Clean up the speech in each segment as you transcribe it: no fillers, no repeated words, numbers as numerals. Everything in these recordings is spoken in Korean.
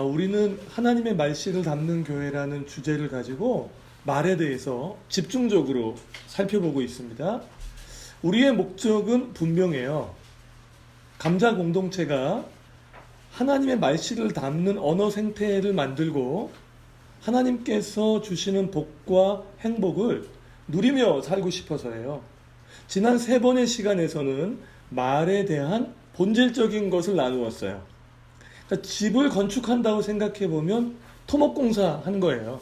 우리는 하나님의 말씀을 담는 교회라는 주제를 가지고 말에 대해서 집중적으로 살펴보고 있습니다. 우리의 목적은 분명해요. 감자 공동체가 하나님의 말씀을 담는 언어 생태를 만들고 하나님께서 주시는 복과 행복을 누리며 살고 싶어서예요. 지난 3번의 시간에서는 말에 대한 본질적인 것을 나누었어요. 그러니까 집을 건축한다고 생각해보면 토목공사 한 거예요.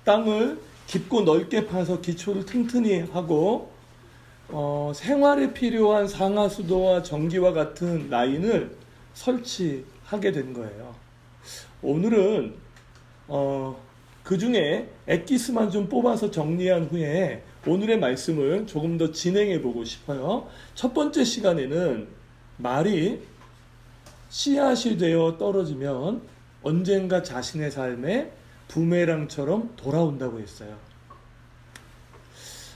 땅을 깊고 넓게 파서 기초를 튼튼히 하고 생활에 필요한 상하수도와 전기와 같은 라인을 설치하게 된 거예요. 오늘은 그 중에 엑기스만 좀 뽑아서 정리한 후에 오늘의 말씀을 조금 더 진행해 보고 싶어요. 첫 번째 시간에는 말이 씨앗이 되어 떨어지면 언젠가 자신의 삶에 부메랑처럼 돌아온다고 했어요.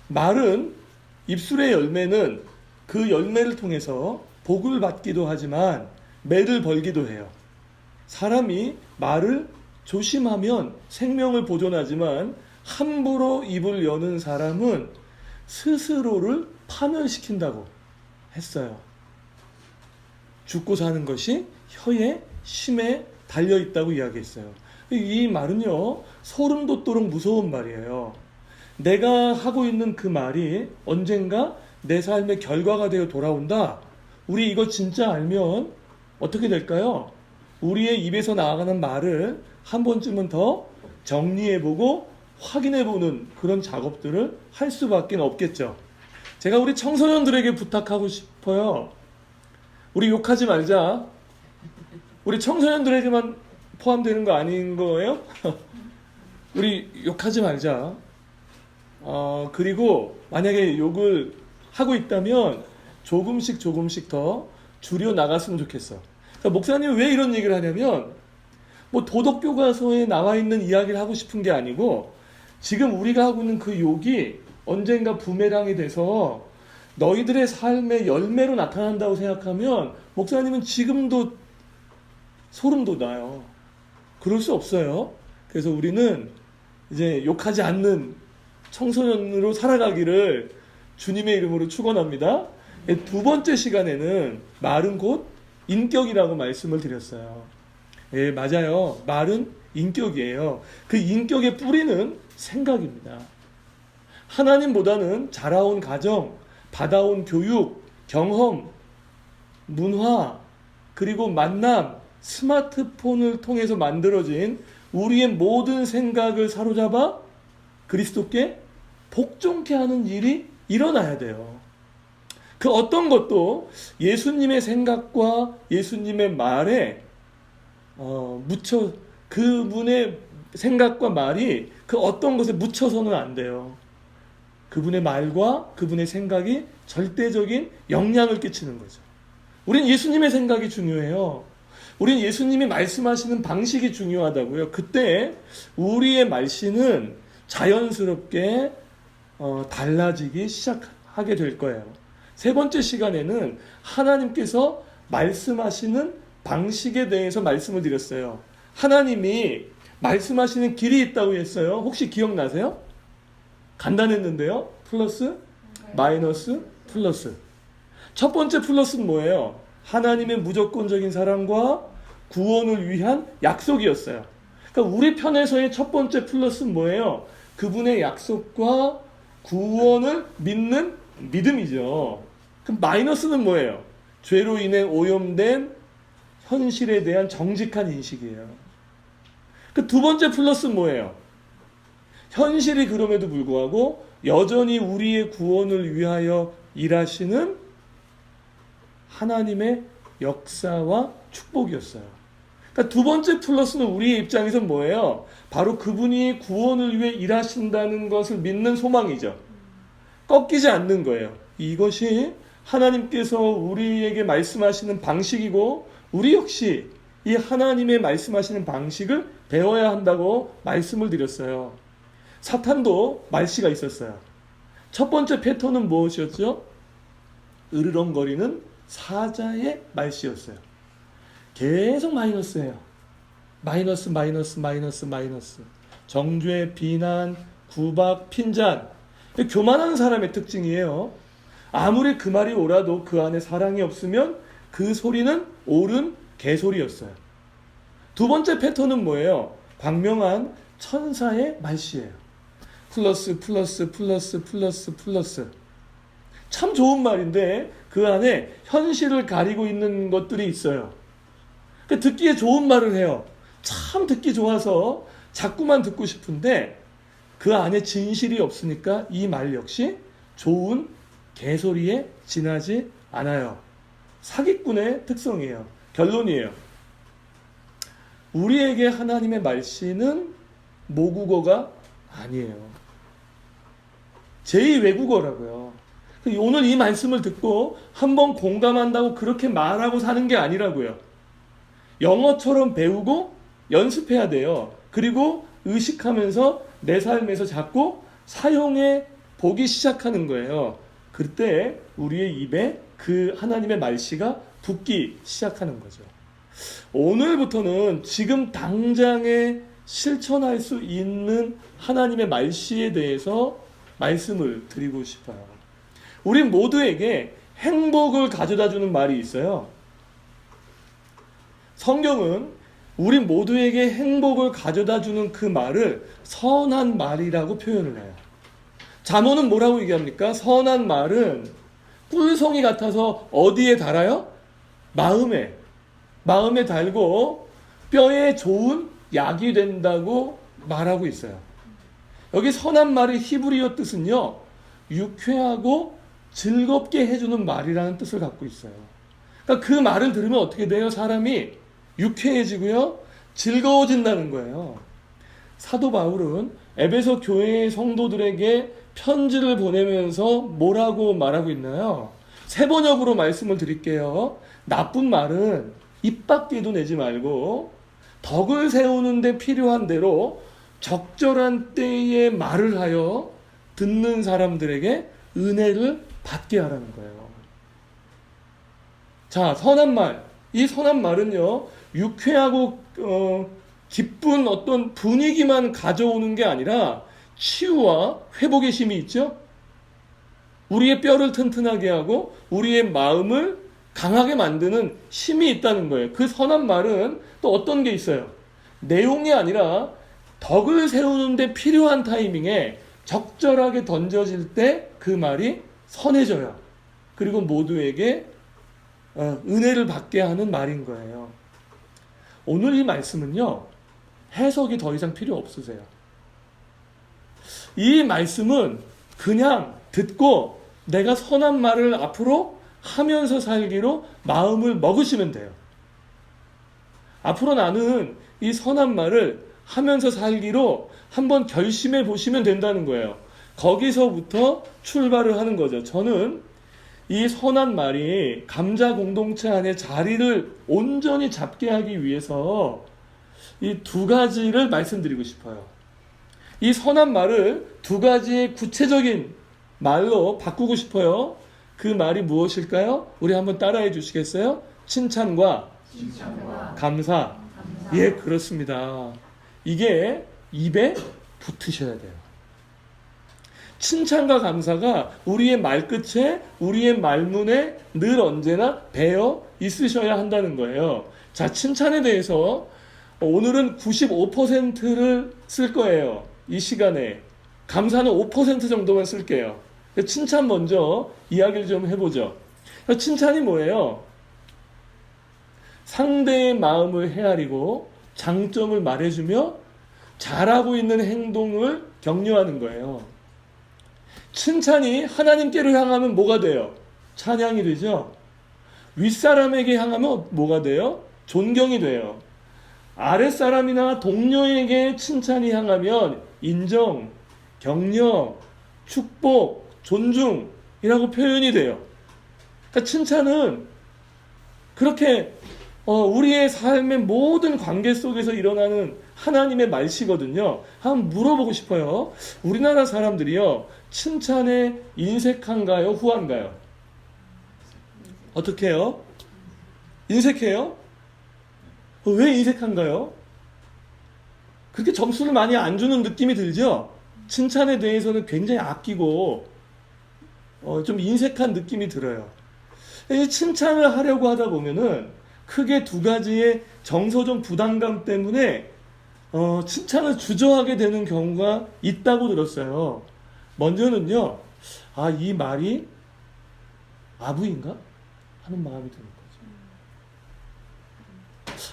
말은 입술의 열매는 그 열매를 통해서 복을 받기도 하지만 매를 벌기도 해요. 사람이 말을 조심하면 생명을 보존하지만 함부로 입을 여는 사람은 스스로를 파멸시킨다고 했어요. 죽고 사는 것이 혀의 심에 달려있다고 이야기했어요. 이 말은요, 소름 돋도록 무서운 말이에요. 내가 하고 있는 그 말이 언젠가 내 삶의 결과가 되어 돌아온다. 우리 이거 진짜 알면 어떻게 될까요? 우리의 입에서 나아가는 말을 한 번쯤은 더 정리해보고 확인해보는 그런 작업들을 할 수밖에 없겠죠. 제가 우리 청소년들에게 부탁하고 싶어요. 우리 욕하지 말자. 우리 청소년들에게만 포함되는 거 아닌 거예요? 우리 욕하지 말자. 그리고 만약에 욕을 하고 있다면 조금씩 더 줄여 나갔으면 좋겠어. 그러니까 목사님은 왜 이런 얘기를 하냐면 뭐 도덕교과서에 나와 있는 이야기를 하고 싶은 게 아니고 지금 우리가 하고 있는 그 욕이 언젠가 부메랑이 돼서 너희들의 삶의 열매로 나타난다고 생각하면 목사님은 지금도 소름 돋아요. 그럴 수 없어요. 그래서 우리는 이제 욕하지 않는 청소년으로 살아가기를 주님의 이름으로 축원합니다. 두 번째 시간에는 말은 곧 인격이라고 말씀을 드렸어요. 예, 맞아요. 말은 인격이에요. 그 인격의 뿌리는 생각입니다. 하나님보다는 자라온 가정, 받아온 교육, 경험, 문화, 그리고 만남, 스마트폰을 통해서 만들어진 우리의 모든 생각을 사로잡아 그리스도께 복종케 하는 일이 일어나야 돼요. 그 어떤 것도 예수님의 생각과 예수님의 말에 묻혀 그분의 생각과 말이 그 어떤 것에 묻혀서는 안 돼요. 그분의 말과 그분의 생각이 절대적인 영향을 끼치는 거죠. 우린 예수님의 생각이 중요해요. 우린 예수님이 말씀하시는 방식이 중요하다고요. 그때 우리의 말씀은 자연스럽게 달라지기 시작하게 될 거예요. 세 번째 시간에는 하나님께서 말씀하시는 방식에 대해서 말씀을 드렸어요. 하나님이 말씀하시는 길이 있다고 했어요. 혹시 기억나세요? 간단했는데요. 플러스, 마이너스, 플러스. 첫 번째 플러스는 뭐예요? 하나님의 무조건적인 사랑과 구원을 위한 약속이었어요. 그러니까 우리 편에서의 첫 번째 플러스는 뭐예요? 그분의 약속과 구원을 믿는 믿음이죠. 그럼 마이너스는 뭐예요? 죄로 인해 오염된 현실에 대한 정직한 인식이에요. 그 두 번째 플러스는 뭐예요? 현실이 그럼에도 불구하고 여전히 우리의 구원을 위하여 일하시는 하나님의 역사와 축복이었어요. 그러니까 두 번째 플러스는 우리의 입장에서 뭐예요? 바로 그분이 구원을 위해 일하신다는 것을 믿는 소망이죠. 꺾이지 않는 거예요. 이것이 하나님께서 우리에게 말씀하시는 방식이고 우리 역시 이 하나님의 말씀하시는 방식을 배워야 한다고 말씀을 드렸어요. 사탄도 말씨가 있었어요. 첫 번째 패턴은 무엇이었죠? 으르렁거리는 사자의 말씨였어요. 계속 마이너스예요. 마이너스, 마이너스, 마이너스, 마이너스. 정죄, 비난, 구박, 핀잔. 교만한 사람의 특징이에요. 아무리 그 말이 옳아도 그 안에 사랑이 없으면 그 소리는 옳은 개소리였어요. 두 번째 패턴은 뭐예요? 광명한 천사의 말씨예요. 플러스, 플러스, 플러스, 플러스, 플러스. 참 좋은 말인데 그 안에 현실을 가리고 있는 것들이 있어요. 듣기에 좋은 말을 해요. 참 듣기 좋아서 자꾸만 듣고 싶은데 그 안에 진실이 없으니까 이 말 역시 좋은 개소리에 지나지 않아요. 사기꾼의 특성이에요. 결론이에요. 우리에게 하나님의 말씀은 모국어가 아니에요. 제2외국어라고요. 오늘 이 말씀을 듣고 한번 공감한다고 그렇게 말하고 사는 게 아니라고요. 영어처럼 배우고 연습해야 돼요. 그리고 의식하면서 내 삶에서 자꾸 사용해 보기 시작하는 거예요. 그때 우리의 입에 그 하나님의 말씨가 붙기 시작하는 거죠. 오늘부터는 지금 당장에 실천할 수 있는 하나님의 말씨에 대해서 말씀을 드리고 싶어요. 우리 모두에게 행복을 가져다 주는 말이 있어요. 성경은 우리 모두에게 행복을 가져다 주는 그 말을 선한 말이라고 표현을 해요. 잠언은 뭐라고 얘기합니까? 선한 말은 꿀송이 같아서 어디에 달아요? 마음에 달고 뼈에 좋은 약이 된다고 말하고 있어요. 여기 선한 말의 히브리어 뜻은요, 유쾌하고 즐겁게 해주는 말이라는 뜻을 갖고 있어요. 그러니까 그 말을 들으면 어떻게 돼요? 사람이 유쾌해지고요, 즐거워진다는 거예요. 사도 바울은 에베소 교회의 성도들에게 편지를 보내면서 뭐라고 말하고 있나요? 세 번역으로 말씀을 드릴게요. 나쁜 말은 입 밖에도 내지 말고 덕을 세우는 데 필요한 대로 적절한 때에 말을 하여 듣는 사람들에게 은혜를 받게 하라는 거예요. 자, 선한 말. 이 선한 말은요, 유쾌하고 기쁜 어떤 분위기만 가져오는 게 아니라 치유와 회복의 힘이 있죠. 우리의 뼈를 튼튼하게 하고 우리의 마음을 강하게 만드는 힘이 있다는 거예요. 그 선한 말은 또 어떤 게 있어요? 내용이 아니라 덕을 세우는 데 필요한 타이밍에 적절하게 던져질 때 그 말이 선해져요. 그리고 모두에게 은혜를 받게 하는 말인 거예요. 오늘 이 말씀은요, 해석이 더 이상 필요 없으세요. 이 말씀은 그냥 듣고 내가 선한 말을 앞으로 하면서 살기로 마음을 먹으시면 돼요. 앞으로 나는 이 선한 말을 하면서 살기로 한번 결심해 보시면 된다는 거예요. 거기서부터 출발을 하는 거죠. 저는 이 선한 말이 감자 공동체 안에 자리를 온전히 잡게 하기 위해서 이 두 가지를 말씀드리고 싶어요. 이 선한 말을 두 가지의 구체적인 말로 바꾸고 싶어요. 그 말이 무엇일까요? 우리 한번 따라해 주시겠어요? 칭찬과 감사. 예, 그렇습니다. 이게 입에 붙으셔야 돼요. 칭찬과 감사가 우리의 말끝에, 우리의 말문에 늘 언제나 배어 있으셔야 한다는 거예요. 자, 칭찬에 대해서 오늘은 95%를 쓸 거예요. 이 시간에. 감사는 5% 정도만 쓸게요. 칭찬 먼저 이야기를 좀 해보죠. 칭찬이 뭐예요? 상대의 마음을 헤아리고 장점을 말해주며 잘하고 있는 행동을 격려하는 거예요. 칭찬이 하나님께로 향하면 뭐가 돼요? 찬양이 되죠. 윗사람에게 향하면 뭐가 돼요? 존경이 돼요. 아랫사람이나 동료에게 칭찬이 향하면 인정, 격려, 축복, 존중이라고 표현이 돼요. 그러니까 칭찬은 그렇게 우리의 삶의 모든 관계 속에서 일어나는 하나님의 말씨거든요. 한번 물어보고 싶어요. 우리나라 사람들이요, 칭찬에 인색한가요? 후한가요? 어떻게 해요? 인색해요? 왜 인색한가요? 그렇게 점수를 많이 안 주는 느낌이 들죠? 칭찬에 대해서는 굉장히 아끼고 좀 인색한 느낌이 들어요. 이 칭찬을 하려고 하다 보면은 크게 두 가지의 정서적 부담감 때문에 칭찬을 주저하게 되는 경우가 있다고 들었어요. 먼저는요, 이 말이 아부인가? 하는 마음이 드는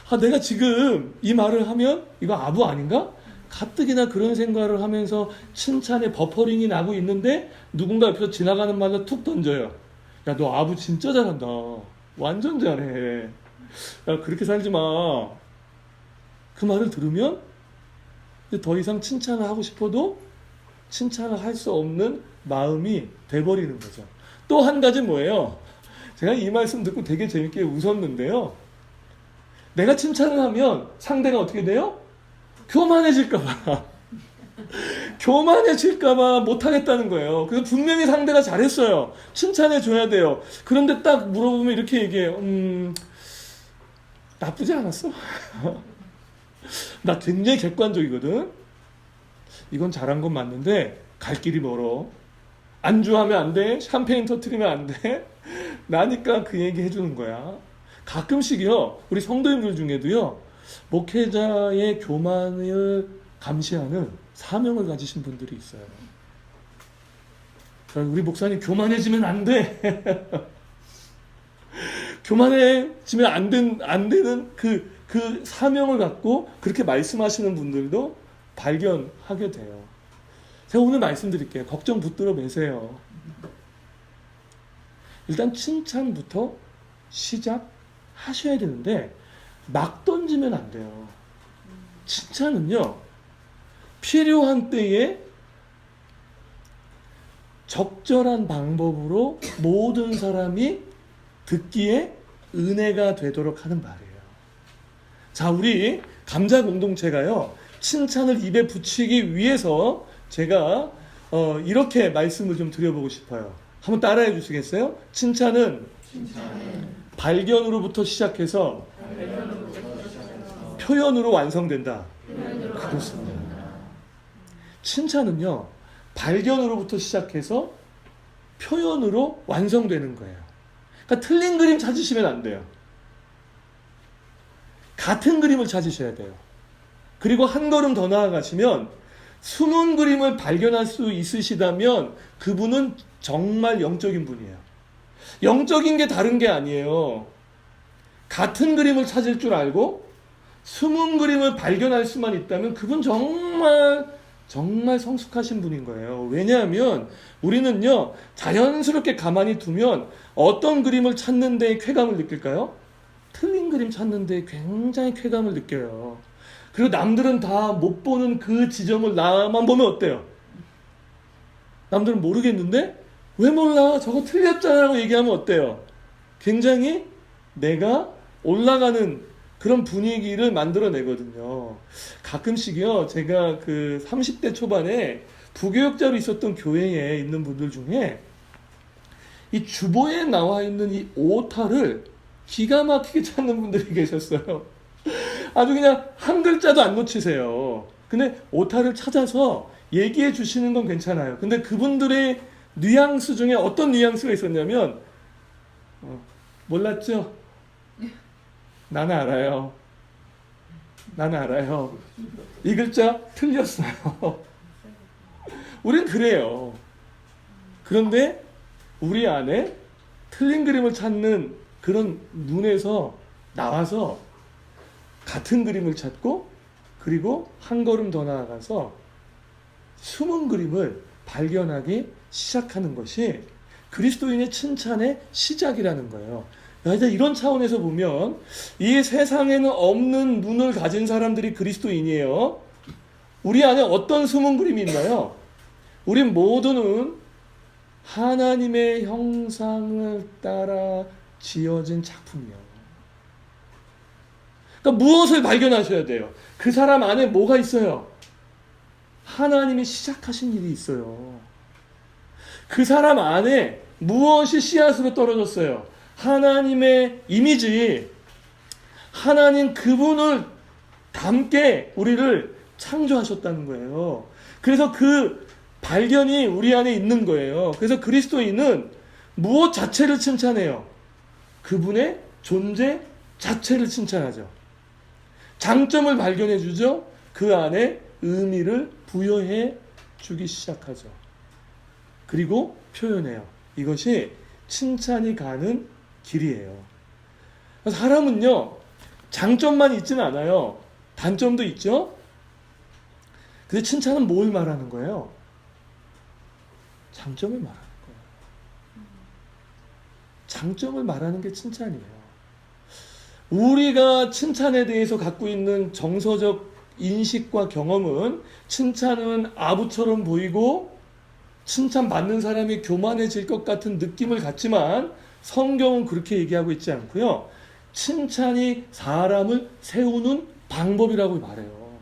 거죠. 내가 지금 이 말을 하면 이거 아부 아닌가? 가뜩이나 그런 생각을 하면서 칭찬에 버퍼링이 나고 있는데 누군가 옆에서 지나가는 말로 툭 던져요. 야, 너 아부 진짜 잘한다. 완전 잘해. 야, 그렇게 살지 마. 그 말을 들으면 이제 더 이상 칭찬을 하고 싶어도 칭찬을 할 수 없는 마음이 돼버리는 거죠. 또 한 가지 뭐예요? 제가 이 말씀 듣고 되게 재밌게 웃었는데요. 내가 칭찬을 하면 상대가 어떻게 돼요? 교만해질까봐. 교만해질까봐 못하겠다는 거예요. 그래서 분명히 상대가 잘했어요. 칭찬해줘야 돼요. 그런데 딱 물어보면 이렇게 얘기해요. 나쁘지 않았어? 나 굉장히 객관적이거든. 이건 잘한 건 맞는데 갈 길이 멀어. 안주하면 안 돼. 샴페인 터트리면 안 돼. 나니까 그 얘기 해주는 거야. 가끔씩요, 우리 성도님들 중에도요, 목회자의 교만을 감시하는 사명을 가지신 분들이 있어요. 우리 목사님 교만해지면 안 돼. 교만해지면 안 되는 그 사명을 갖고 그렇게 말씀하시는 분들도 발견하게 돼요. 제가 오늘 말씀드릴게요. 걱정 붙들어 매세요. 일단 칭찬부터 시작하셔야 되는데 막 던지면 안 돼요. 칭찬은요, 필요한 때에 적절한 방법으로 모든 사람이 듣기에 은혜가 되도록 하는 말이에요. 자, 우리 감자 공동체가요, 칭찬을 입에 붙이기 위해서 제가 이렇게 말씀을 좀 드려보고 싶어요. 한번 따라해 주시겠어요? 칭찬은 발견으로부터 시작해서 표현으로 완성된다. 그렇습니다. 칭찬은요, 발견으로부터 시작해서 표현으로 완성되는 거예요. 그러니까 틀린 그림 찾으시면 안 돼요. 같은 그림을 찾으셔야 돼요. 그리고 한 걸음 더 나아가시면 숨은 그림을 발견할 수 있으시다면 그분은 정말 영적인 분이에요. 영적인 게 다른 게 아니에요. 같은 그림을 찾을 줄 알고 숨은 그림을 발견할 수만 있다면 그분 정말 성숙하신 분인 거예요. 왜냐하면 우리는요, 자연스럽게 가만히 두면 어떤 그림을 찾는 데 쾌감을 느낄까요? 틀린 그림 찾는 데 굉장히 쾌감을 느껴요. 그리고 남들은 다 못 보는 그 지점을 나만 보면 어때요? 남들은 모르겠는데 왜 몰라? 저거 틀렸잖아 라고 얘기하면 어때요? 굉장히 내가 올라가는 그런 분위기를 만들어내거든요. 가끔씩요, 제가 그 30대 초반에 부교역자로 있었던 교회에 있는 분들 중에 이 주보에 나와 있는 이 오타를 기가 막히게 찾는 분들이 계셨어요. 아주 그냥 한 글자도 안 놓치세요. 근데 오타를 찾아서 얘기해 주시는 건 괜찮아요. 근데 그분들의 뉘앙스 중에 어떤 뉘앙스가 있었냐면, 몰랐죠? 나는 알아요. 나는 알아요. 이 글자 틀렸어요. 우린 그래요. 그런데 우리 안에 틀린 그림을 찾는 그런 눈에서 나와서 같은 그림을 찾고, 그리고 한 걸음 더 나아가서 숨은 그림을 발견하기 시작하는 것이 그리스도인의 칭찬의 시작이라는 거예요. 이런 차원에서 보면 이 세상에는 없는 눈을 가진 사람들이 그리스도인이에요. 우리 안에 어떤 숨은 그림이 있나요? 우리 모두는 하나님의 형상을 따라 지어진 작품이에요. 그러니까 무엇을 발견하셔야 돼요? 그 사람 안에 뭐가 있어요? 하나님이 시작하신 일이 있어요. 그 사람 안에 무엇이 씨앗으로 떨어졌어요? 하나님의 이미지, 하나님 그분을 닮게 우리를 창조하셨다는 거예요. 그래서 그 발견이 우리 안에 있는 거예요. 그래서 그리스도인은 무엇 자체를 칭찬해요? 그분의 존재 자체를 칭찬하죠. 장점을 발견해 주죠. 그 안에 의미를 부여해 주기 시작하죠. 그리고 표현해요. 이것이 칭찬이 가는 길이에요. 사람은요, 장점만 있지는 않아요. 단점도 있죠. 근데 칭찬은 뭘 말하는 거예요? 장점을 말하는 거예요. 장점을 말하는 게 칭찬이에요. 우리가 칭찬에 대해서 갖고 있는 정서적 인식과 경험은 칭찬은 아부처럼 보이고 칭찬받는 사람이 교만해질 것 같은 느낌을 갖지만 성경은 그렇게 얘기하고 있지 않고요. 칭찬이 사람을 세우는 방법이라고 말해요.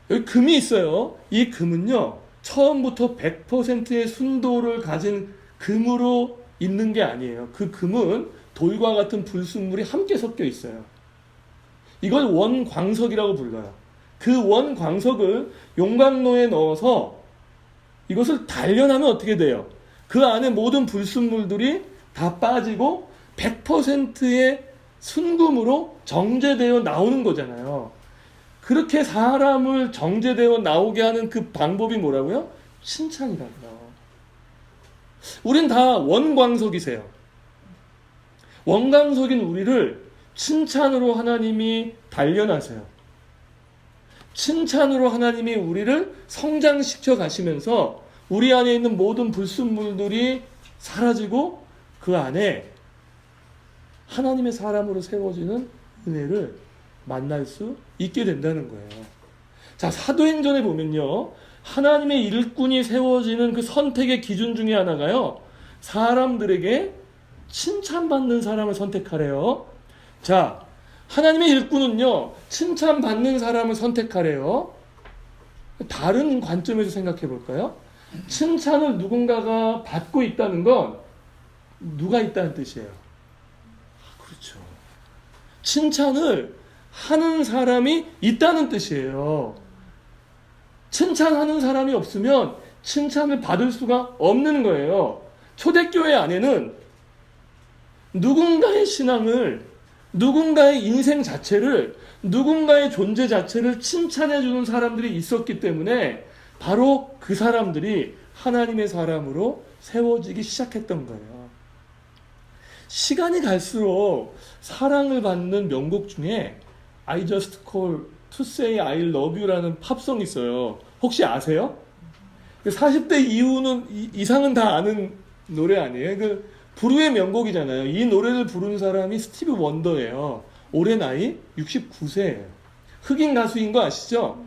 여기 금이 있어요. 이 금은요, 처음부터 100%의 순도를 가진 금으로 있는 게 아니에요. 그 금은 돌과 같은 불순물이 함께 섞여 있어요. 이걸 원광석이라고 불러요. 그 원광석을 용광로에 넣어서 이것을 단련하면 어떻게 돼요? 그 안에 모든 불순물들이 다 빠지고 100%의 순금으로 정제되어 나오는 거잖아요. 그렇게 사람을 정제되어 나오게 하는 그 방법이 뭐라고요? 칭찬이라고요. 우린 다 원광석이세요. 원광석인 우리를 칭찬으로 하나님이 단련하세요. 칭찬으로 하나님이 우리를 성장시켜 가시면서 우리 안에 있는 모든 불순물들이 사라지고 그 안에 하나님의 사람으로 세워지는 은혜를 만날 수 있게 된다는 거예요. 자, 사도행전에 보면요, 하나님의 일꾼이 세워지는 그 선택의 기준 중에 하나가요, 사람들에게 칭찬받는 사람을 선택하래요. 자, 하나님의 일꾼은요, 칭찬받는 사람을 선택하래요. 다른 관점에서 생각해 볼까요? 칭찬을 누군가가 받고 있다는 건 누가 있다는 뜻이에요. 그렇죠. 칭찬을 하는 사람이 있다는 뜻이에요. 칭찬하는 사람이 없으면 칭찬을 받을 수가 없는 거예요. 초대교회 안에는 누군가의 신앙을, 누군가의 인생 자체를, 누군가의 존재 자체를 칭찬해주는 사람들이 있었기 때문에 바로 그 사람들이 하나님의 사람으로 세워지기 시작했던 거예요. 시간이 갈수록 사랑을 받는 명곡 중에 I just call to say I love you라는 팝송이 있어요. 혹시 아세요? 40대 이상은 다 아는 노래 아니에요? 그 불후의 명곡이잖아요. 이 노래를 부른 사람이 스티브 원더예요. 올해 나이 69세예요. 흑인 가수인 거 아시죠?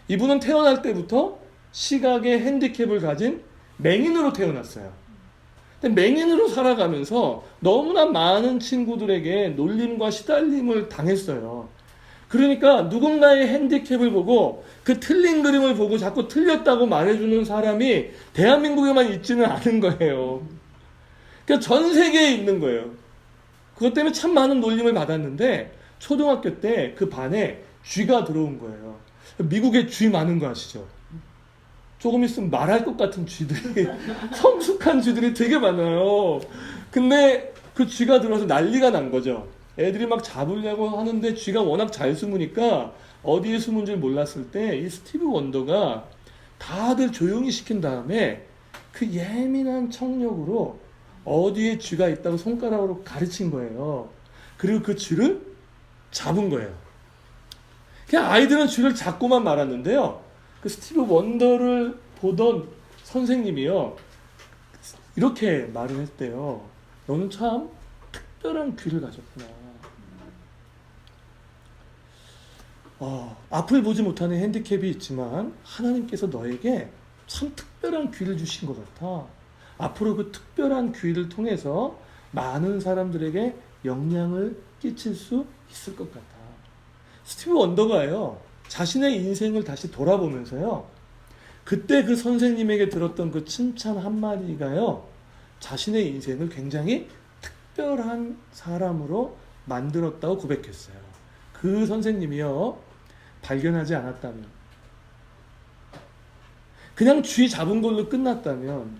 이분은 태어날 때부터 시각의 핸디캡을 가진 맹인으로 태어났어요. 근데 맹인으로 살아가면서 너무나 많은 친구들에게 놀림과 시달림을 당했어요. 그러니까 누군가의 핸디캡을 보고 그 틀린 그림을 보고 자꾸 틀렸다고 말해주는 사람이 대한민국에만 있지는 않은 거예요. 그러니까 전 세계에 있는 거예요. 그것 때문에 참 많은 놀림을 받았는데 초등학교 때 그 반에 쥐가 들어온 거예요. 미국에 쥐 많은 거 아시죠? 조금 있으면 말할 것 같은 쥐들이 성숙한 쥐들이 되게 많아요. 근데 그 쥐가 들어와서 난리가 난 거죠. 애들이 막 잡으려고 하는데 쥐가 워낙 잘 숨으니까 어디에 숨은 줄 몰랐을 때 이 스티브 원더가 다들 조용히 시킨 다음에 그 예민한 청력으로 어디에 쥐가 있다고 손가락으로 가르친 거예요. 그리고 그 쥐를 잡은 거예요. 그냥 아이들은 쥐를 잡고만 말았는데요. 그 스티브 원더를 보던 선생님이요, 이렇게 말을 했대요. 너는 참 특별한 귀를 가졌구나. 앞을 보지 못하는 핸디캡이 있지만 하나님께서 너에게 참 특별한 귀를 주신 것 같아. 앞으로 그 특별한 귀를 통해서 많은 사람들에게 영향을 끼칠 수 있을 것 같아. 스티브 원더가요, 자신의 인생을 다시 돌아보면서요, 그때 그 선생님에게 들었던 그 칭찬 한마디가요, 자신의 인생을 굉장히 특별한 사람으로 만들었다고 고백했어요. 그 선생님이요, 발견하지 않았다면, 그냥 쥐 잡은 걸로 끝났다면,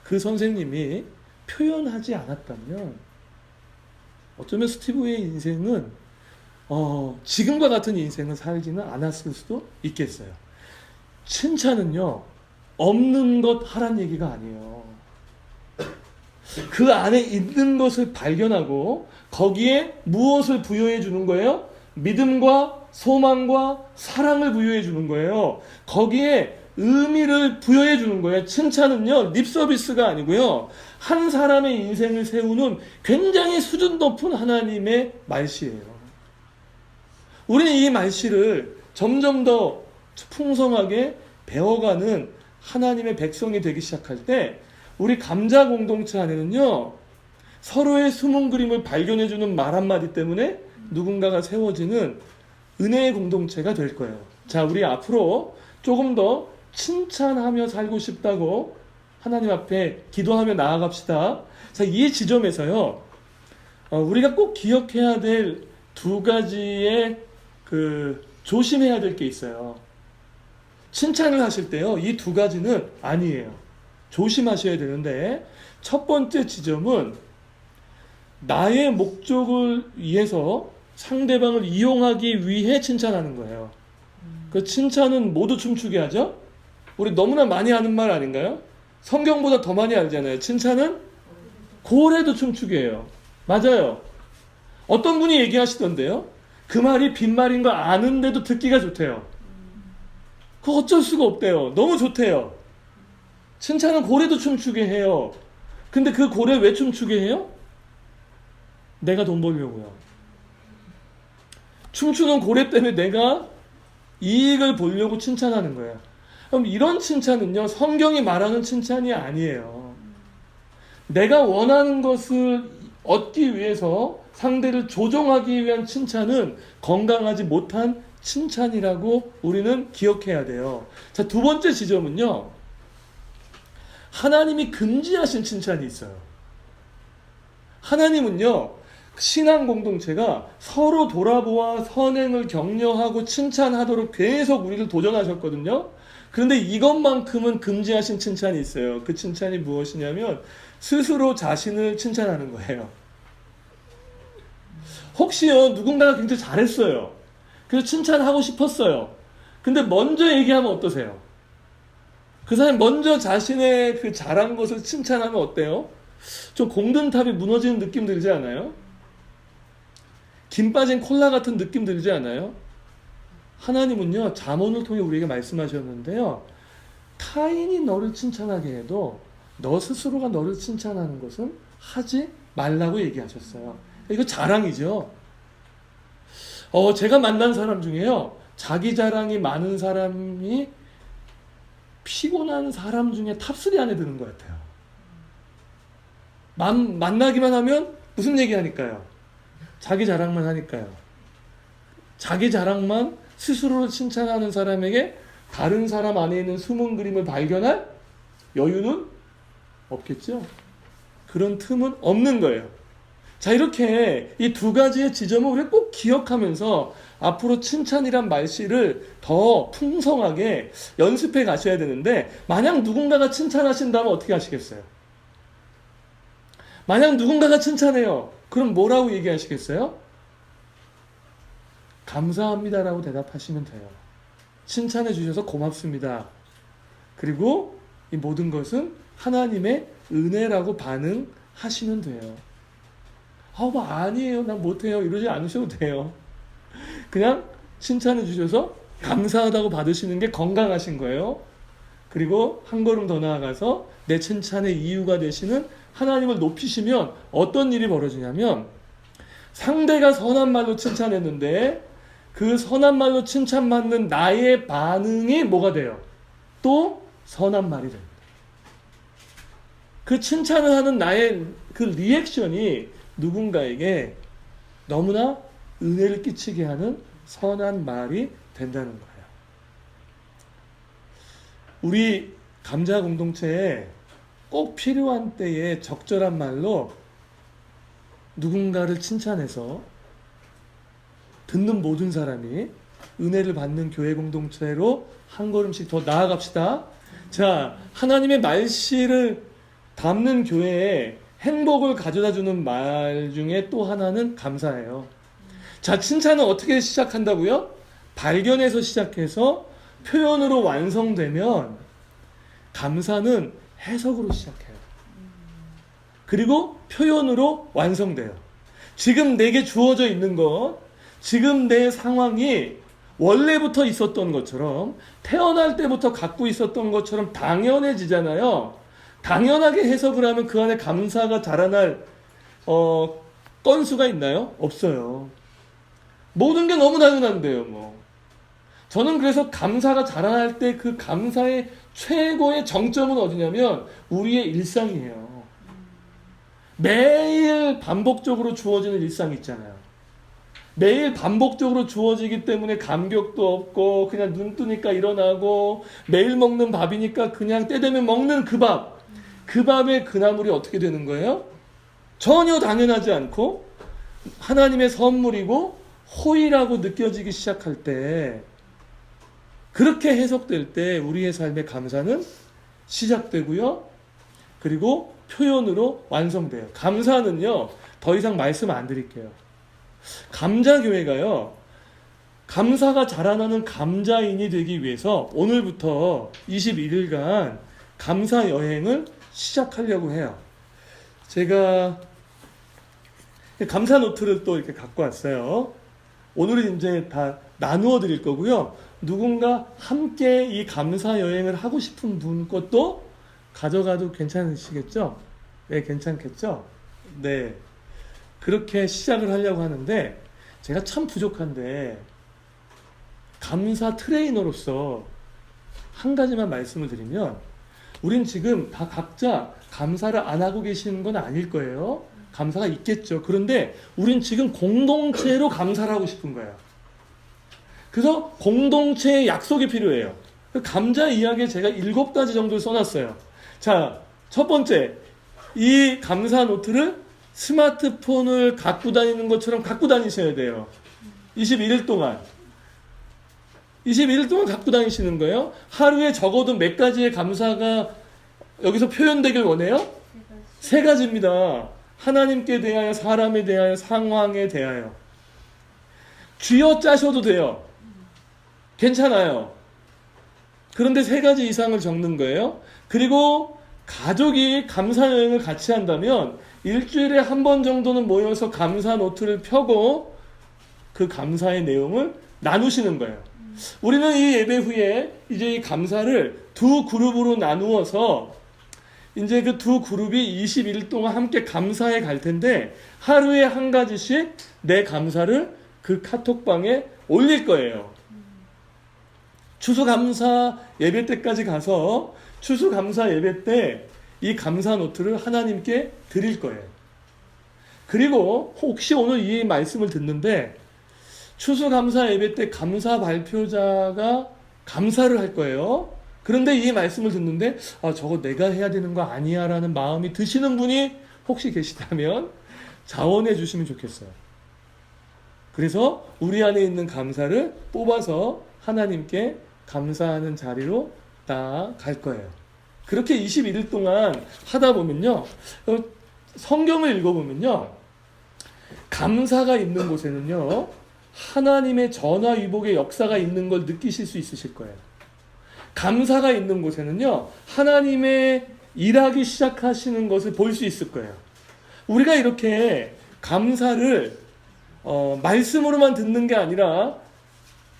그 선생님이 표현하지 않았다면, 어쩌면 스티브의 인생은 지금과 같은 인생을 살지는 않았을 수도 있겠어요. 칭찬은요, 없는 것 하란 얘기가 아니에요. 그 안에 있는 것을 발견하고 거기에 무엇을 부여해 주는 거예요? 믿음과 소망과 사랑을 부여해 주는 거예요. 거기에 의미를 부여해 주는 거예요. 칭찬은요, 립서비스가 아니고요, 한 사람의 인생을 세우는 굉장히 수준 높은 하나님의 말씨예요. 우리는 이 말씨를 점점 더 풍성하게 배워가는 하나님의 백성이 되기 시작할 때, 우리 감자 공동체 안에는요, 서로의 숨은 그림을 발견해주는 말 한마디 때문에 누군가가 세워지는 은혜의 공동체가 될 거예요. 자, 우리 앞으로 조금 더 칭찬하며 살고 싶다고 하나님 앞에 기도하며 나아갑시다. 자, 이 지점에서요, 우리가 꼭 기억해야 될 두 가지의 조심해야 될 게 있어요. 칭찬을 하실 때요, 이 두 가지는 아니에요. 조심하셔야 되는데, 첫 번째 지점은 나의 목적을 위해서 상대방을 이용하기 위해 칭찬하는 거예요. 그 칭찬은 모두 춤추게 하죠? 우리 너무나 많이 하는 말 아닌가요? 성경보다 더 많이 알잖아요. 칭찬은 고래도 춤추게 해요. 맞아요. 어떤 분이 얘기하시던데요, 그 말이 빈말인 거 아는데도 듣기가 좋대요. 그거 어쩔 수가 없대요. 너무 좋대요. 칭찬은 고래도 춤추게 해요. 근데 그 고래 왜 춤추게 해요? 내가 돈 벌려고요. 춤추는 고래 때문에 내가 이익을 보려고 칭찬하는 거예요. 그럼 이런 칭찬은요, 성경이 말하는 칭찬이 아니에요. 내가 원하는 것을 얻기 위해서 상대를 조종하기 위한 칭찬은 건강하지 못한 칭찬이라고 우리는 기억해야 돼요. 자, 두 번째 지점은요, 하나님이 금지하신 칭찬이 있어요. 하나님은요, 신앙 공동체가 서로 돌아보아 선행을 격려하고 칭찬하도록 계속 우리를 도전하셨거든요. 그런데 이것만큼은 금지하신 칭찬이 있어요. 그 칭찬이 무엇이냐면 스스로 자신을 칭찬하는 거예요. 혹시요, 누군가가 굉장히 잘했어요. 그래서 칭찬하고 싶었어요. 근데 먼저 얘기하면 어떠세요? 그 사람이 먼저 자신의 그 잘한 것을 칭찬하면 어때요? 좀 공든탑이 무너지는 느낌 들지 않아요? 김 빠진 콜라 같은 느낌 들지 않아요? 하나님은요, 잠언을 통해 우리에게 말씀하셨는데요, 타인이 너를 칭찬하게 해도 너 스스로가 너를 칭찬하는 것은 하지 말라고 얘기하셨어요. 이거 자랑이죠. 제가 만난 사람 중에요, 자기 자랑이 많은 사람이 피곤한 사람 중에 탑3 안에 드는 것 같아요. 만나기만 하면 무슨 얘기 하니까요? 자기 자랑만 하니까요. 자기 자랑만 스스로를 칭찬하는 사람에게 다른 사람 안에 있는 숨은 그림을 발견할 여유는 없겠죠? 그런 틈은 없는 거예요. 자, 이렇게 이 두 가지의 지점을 우리가 꼭 기억하면서 앞으로 칭찬이란 말씨를 더 풍성하게 연습해 가셔야 되는데, 만약 누군가가 칭찬하신다면 어떻게 하시겠어요? 만약 누군가가 칭찬해요. 그럼 뭐라고 얘기하시겠어요? 감사합니다라고 대답하시면 돼요. 칭찬해 주셔서 고맙습니다. 그리고 이 모든 것은 하나님의 은혜라고 반응하시면 돼요. 뭐 아니에요, 난 못해요, 이러지 않으셔도 돼요. 그냥 칭찬해 주셔서 감사하다고 받으시는 게 건강하신 거예요. 그리고 한 걸음 더 나아가서 내 칭찬의 이유가 되시는 하나님을 높이시면 어떤 일이 벌어지냐면, 상대가 선한 말로 칭찬했는데 그 선한 말로 칭찬받는 나의 반응이 뭐가 돼요? 또 선한 말이 됩니다. 그 칭찬을 하는 나의 그 리액션이 누군가에게 너무나 은혜를 끼치게 하는 선한 말이 된다는 거예요. 우리 감자 공동체에 꼭 필요한 때에 적절한 말로 누군가를 칭찬해서 듣는 모든 사람이 은혜를 받는 교회 공동체로 한 걸음씩 더 나아갑시다. 자, 하나님의 말씨를 담는 교회에 행복을 가져다주는 말 중에 또 하나는 감사예요. 자, 칭찬은 어떻게 시작한다고요? 발견에서 시작해서 표현으로 완성되면 감사는 해석으로 시작해요. 그리고 표현으로 완성돼요. 지금 내게 주어져 있는 것, 지금 내 상황이 원래부터 있었던 것처럼, 태어날 때부터 갖고 있었던 것처럼 당연해지잖아요. 당연하게 해석을 하면 그 안에 감사가 자라날 건수가 있나요? 없어요. 모든 게 너무 당연한데요, 뭐. 저는 그래서 감사가 자라날 때 그 감사의 최고의 정점은 어디냐면 우리의 일상이에요. 매일 반복적으로 주어지는 일상이 있잖아요. 매일 반복적으로 주어지기 때문에 감격도 없고 그냥 눈 뜨니까 일어나고 매일 먹는 밥이니까 그냥 때 되면 먹는 그 밥. 그 밥의 그나물이 어떻게 되는 거예요? 전혀 당연하지 않고 하나님의 선물이고 호의라고 느껴지기 시작할 때, 그렇게 해석될 때 우리의 삶의 감사는 시작되고요. 그리고 표현으로 완성돼요. 감사는요, 더 이상 말씀 안 드릴게요. 감자교회가요, 감사가 자라나는 감자인이 되기 위해서 오늘부터 21일간 감사 여행을 시작하려고 해요. 제가 감사 노트를 또 이렇게 갖고 왔어요. 오늘은 이제 다 나누어 드릴 거고요. 누군가 함께 이 감사 여행을 하고 싶은 분 것도 가져가도 괜찮으시겠죠? 네, 괜찮겠죠? 네. 그렇게 시작을 하려고 하는데, 제가 참 부족한데, 감사 트레이너로서 한 가지만 말씀을 드리면, 우린 지금 다 각자 감사를 안 하고 계시는 건 아닐 거예요. 감사가 있겠죠. 그런데 우린 지금 공동체로 감사를 하고 싶은 거예요. 그래서 공동체의 약속이 필요해요. 감자 이야기에 제가 7가지 정도를 써놨어요. 자, 첫 번째, 이 감사 노트를 스마트폰을 갖고 다니는 것처럼 갖고 다니셔야 돼요. 21일 동안. 21일 동안 갖고 다니시는 거예요. 하루에 적어도 몇 가지의 감사가 여기서 표현되길 원해요? 3가지입니다. 하나님께 대하여, 사람에 대하여, 상황에 대하여. 쥐어 짜셔도 돼요. 괜찮아요. 그런데 3가지 이상을 적는 거예요. 그리고 가족이 감사 여행을 같이 한다면 일주일에 한 번 정도는 모여서 감사 노트를 펴고 그 감사의 내용을 나누시는 거예요. 우리는 이 예배 후에 이제 이 감사를 2그룹으로 나누어서 이제 그 2그룹이 21일 동안 함께 감사해 갈 텐데, 하루에 한 가지씩 내 감사를 그 카톡방에 올릴 거예요. 추수감사 예배 때까지 가서 추수감사 예배 때 이 감사 노트를 하나님께 드릴 거예요. 그리고 혹시 오늘 이 말씀을 듣는데 추수감사 예배 때 감사 발표자가 감사를 할 거예요. 그런데 이 말씀을 듣는데 저거 내가 해야 되는 거 아니야 라는 마음이 드시는 분이 혹시 계시다면 자원해 주시면 좋겠어요. 그래서 우리 안에 있는 감사를 뽑아서 하나님께 감사하는 자리로 나갈 거예요. 그렇게 21일 동안 하다 보면요, 성경을 읽어보면요, 감사가 있는 곳에는요 하나님의 전화위복의 역사가 있는 걸 느끼실 수 있으실 거예요. 감사가 있는 곳에는요 하나님의 일하기 시작하시는 것을 볼 수 있을 거예요. 우리가 이렇게 감사를 말씀으로만 듣는 게 아니라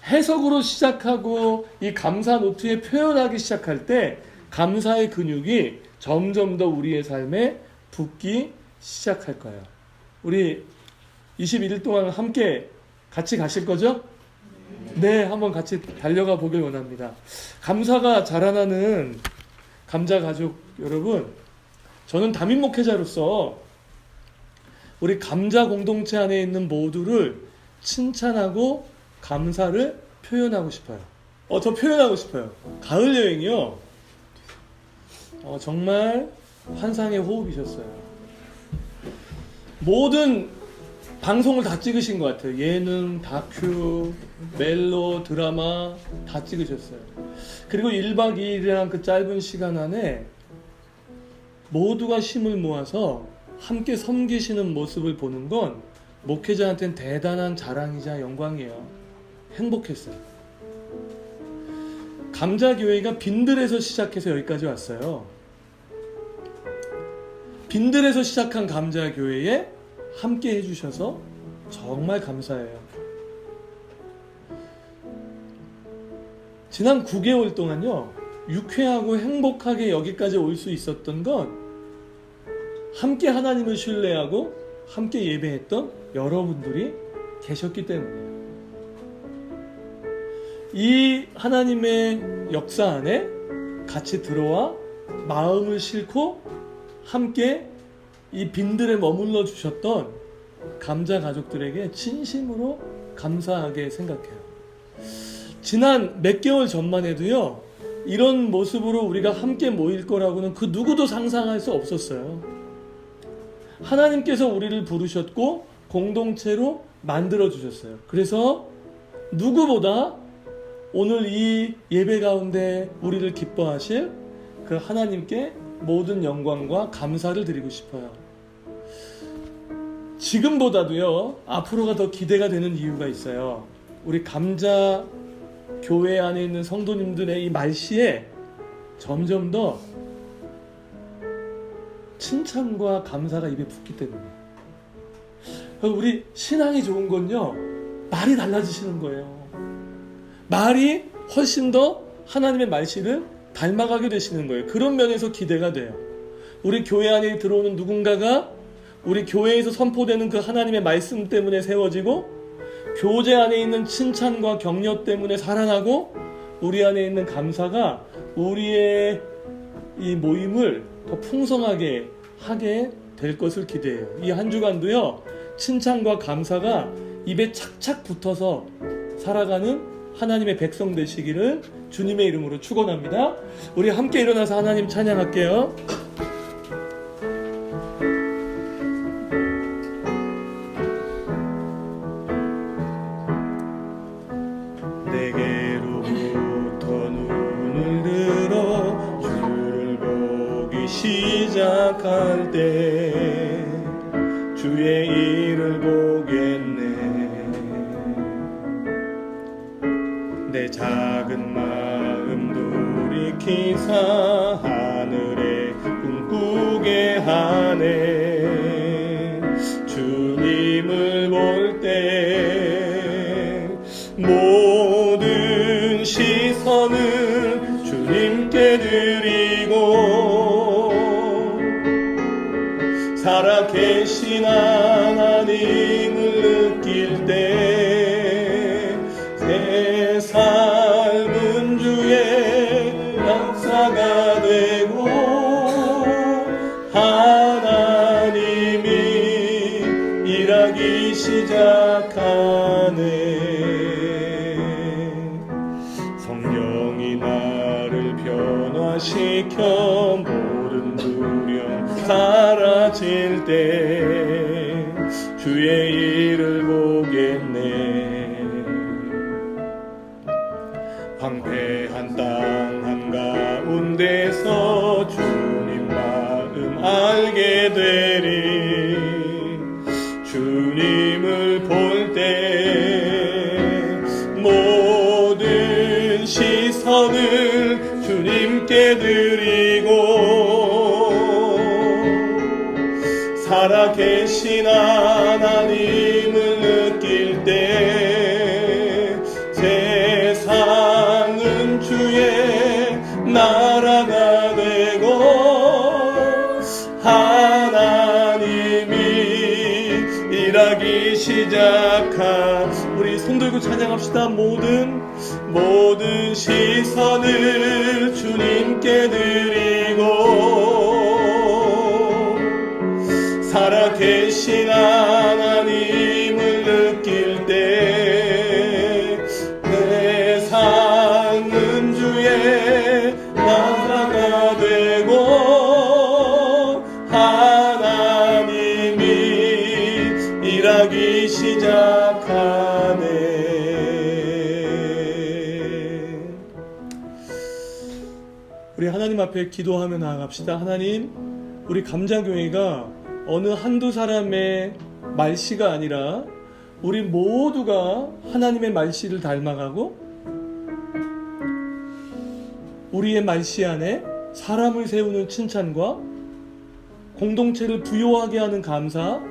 해석으로 시작하고 이 감사 노트에 표현하기 시작할 때 감사의 근육이 점점 더 우리의 삶에 붙기 시작할 거예요. 우리 21일 동안 함께 같이 가실 거죠? 네, 한번 같이 달려가 보길 원합니다. 감사가 자라나는 감자 가족 여러분, 저는 담임 목회자로서 우리 감자 공동체 안에 있는 모두를 칭찬하고 감사를 표현하고 싶어요. 저 표현하고 싶어요. 가을 여행이요. 정말 환상의 호흡이셨어요. 모든 방송을 다 찍으신 것 같아요. 예능, 다큐, 멜로, 드라마 다 찍으셨어요. 그리고 1박 2일이라는 그 짧은 시간 안에 모두가 힘을 모아서 함께 섬기시는 모습을 보는 건 목회자한테는 대단한 자랑이자 영광이에요. 행복했어요. 감자교회가 빈들에서 시작해서 여기까지 왔어요. 빈들에서 시작한 감자교회에 함께 해주셔서 정말 감사해요. 지난 9개월 동안요, 유쾌하고 행복하게 여기까지 올 수 있었던 건 함께 하나님을 신뢰하고 함께 예배했던 여러분들이 계셨기 때문이에요. 이 하나님의 역사 안에 같이 들어와 마음을 싣고 함께 이 빈들에 머물러 주셨던 감자 가족들에게 진심으로 감사하게 생각해요. 지난 몇 개월 전만 해도요, 이런 모습으로 우리가 함께 모일 거라고는 그 누구도 상상할 수 없었어요. 하나님께서 우리를 부르셨고 공동체로 만들어 주셨어요. 그래서 누구보다 오늘 이 예배 가운데 우리를 기뻐하실 그 하나님께 모든 영광과 감사를 드리고 싶어요. 지금보다도요, 앞으로가 더 기대가 되는 이유가 있어요. 우리 감자 교회 안에 있는 성도님들의 이 말씨에 점점 더 칭찬과 감사가 입에 붙기 때문에. 우리 신앙이 좋은 건요, 말이 달라지시는 거예요. 말이 훨씬 더 하나님의 말씨를 닮아가게 되시는 거예요. 그런 면에서 기대가 돼요. 우리 교회 안에 들어오는 누군가가 우리 교회에서 선포되는 그 하나님의 말씀 때문에 세워지고, 교제 안에 있는 칭찬과 격려 때문에 살아나고, 우리 안에 있는 감사가 우리의 이 모임을 더 풍성하게 하게 될 것을 기대해요. 이 한 주간도요, 칭찬과 감사가 입에 착착 붙어서 살아가는 하나님의 백성 되시기를 주님의 이름으로 축원합니다. 우리 함께 일어나서 하나님 찬양할게요. 내게로부터 눈을 들어 주를 보기 시작할 때 주의 일을 보겠네. 내 작은 마음 돌이키사 하늘에 꿈꾸게 하네. 주님을 볼 때 모든 시선을 주님께 드리고, 살아계신 하나님을 느낄 때 새 삶은 주의 역사가 되고, 하나님이 일하기 시작하네. 성령이 나를 변화시켜 모든 두려움 사라질 때 주의 일을 보겠네. 황폐한 땅 한가운데서 주님 마음 알게 되리. 주님을 볼 때 모든 시선을 주님께 드리고, 살아계신 하나님을 느낄 때 세상은 주의 나라가 되고, 하나님이 일하기 시작한, 우리 손 들고 찬양합시다. 모든 시선을 주님께 드리고, 살아계신 하나님을 느낄 때 세상은 주의 나라가 되고, 하나님이 일하기 시작하네. 우리 하나님 앞에 기도하며 나아갑시다. 하나님, 우리 감자교회가 어느 한두 사람의 말씨가 아니라 우리 모두가 하나님의 말씨를 닮아가고 우리의 말씨 안에 사람을 세우는 칭찬과 공동체를 부요하게 하는 감사,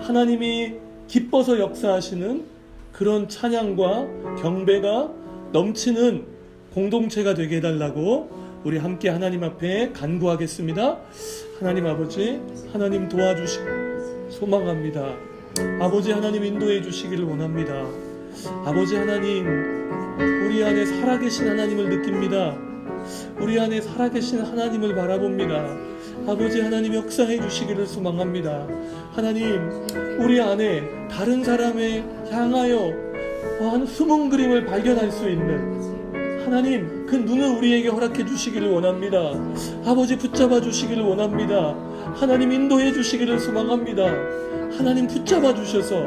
하나님이 기뻐서 역사하시는 그런 찬양과 경배가 넘치는 공동체가 되게 해달라고 우리 함께 하나님 앞에 간구하겠습니다. 하나님 아버지, 하나님 도와주시기 소망합니다. 아버지 하나님 인도해 주시기를 원합니다. 아버지 하나님, 우리 안에 살아계신 하나님을 느낍니다. 우리 안에 살아계신 하나님을 바라봅니다. 아버지 하나님 역사해 주시기를 소망합니다. 하나님, 우리 안에 다른 사람에 향하여 숨은 그림을 발견할 수 있는 하나님, 그 눈을 우리에게 허락해 주시기를 원합니다. 아버지 붙잡아 주시기를 원합니다. 하나님 인도해 주시기를 소망합니다. 하나님 붙잡아 주셔서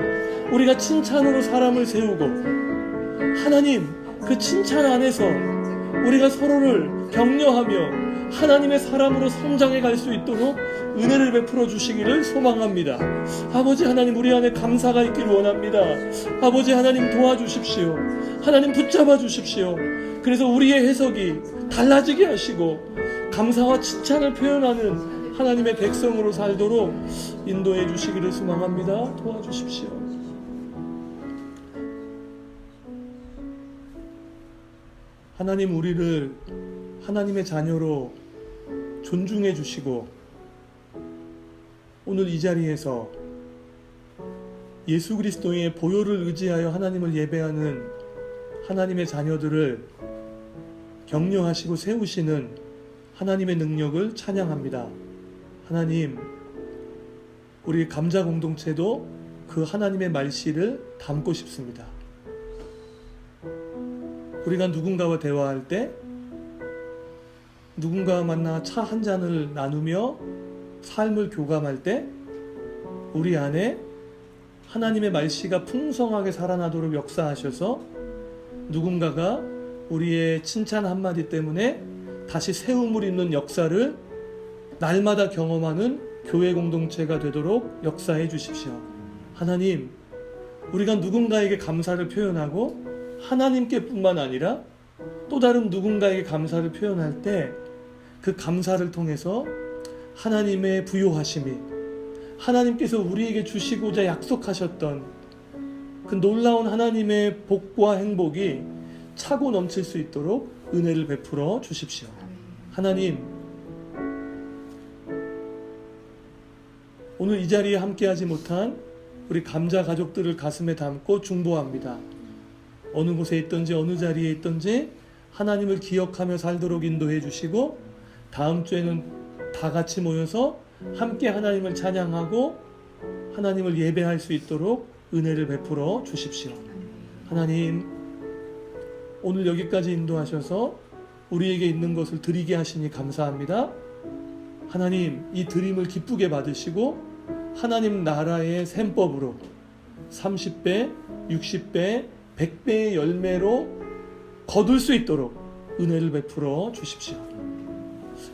우리가 칭찬으로 사람을 세우고 하나님 그 칭찬 안에서 우리가 서로를 격려하며 하나님의 사람으로 성장해 갈 수 있도록 은혜를 베풀어 주시기를 소망합니다. 아버지 하나님, 우리 안에 감사가 있기를 원합니다. 아버지 하나님 도와주십시오. 하나님 붙잡아 주십시오. 그래서 우리의 해석이 달라지게 하시고 감사와 칭찬을 표현하는 하나님의 백성으로 살도록 인도해 주시기를 소망합니다. 도와주십시오. 하나님, 우리를 하나님의 자녀로 존중해 주시고 오늘 이 자리에서 예수 그리스도의 보혈을 의지하여 하나님을 예배하는 하나님의 자녀들을 격려하시고 세우시는 하나님의 능력을 찬양합니다. 하나님, 우리 감자 공동체도 그 하나님의 말씨를 담고 싶습니다. 우리가 누군가와 대화할 때, 누군가와 만나 차 한 잔을 나누며 삶을 교감할 때 우리 안에 하나님의 말씨가 풍성하게 살아나도록 역사하셔서 누군가가 우리의 칭찬 한마디 때문에 다시 세움을 입는 역사를 날마다 경험하는 교회 공동체가 되도록 역사해 주십시오. 하나님, 우리가 누군가에게 감사를 표현하고 하나님께 뿐만 아니라 또 다른 누군가에게 감사를 표현할 때 그 감사를 통해서 하나님의 부요하심이, 하나님께서 우리에게 주시고자 약속하셨던 그 놀라운 하나님의 복과 행복이 차고 넘칠 수 있도록 은혜를 베풀어 주십시오. 하나님, 오늘 이 자리에 함께하지 못한 우리 감자 가족들을 가슴에 담고 중보합니다. 어느 곳에 있든지 어느 자리에 있든지 하나님을 기억하며 살도록 인도해 주시고 다음 주에는 다 같이 모여서 함께 하나님을 찬양하고 하나님을 예배할 수 있도록 은혜를 베풀어 주십시오. 하나님, 오늘 여기까지 인도하셔서 우리에게 있는 것을 드리게 하시니 감사합니다. 하나님, 이 드림을 기쁘게 받으시고 하나님 나라의 셈법으로 30배, 60배, 100배의 열매로 거둘 수 있도록 은혜를 베풀어 주십시오.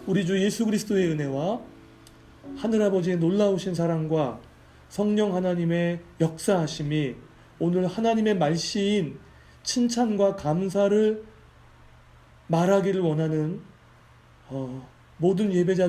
우리 주 예수 그리스도의 은혜와 하늘아버지의 놀라우신 사랑과 성령 하나님의 역사하심이 오늘 하나님의 말씨인 칭찬과 감사를 말하기를 원하는 모든 예배자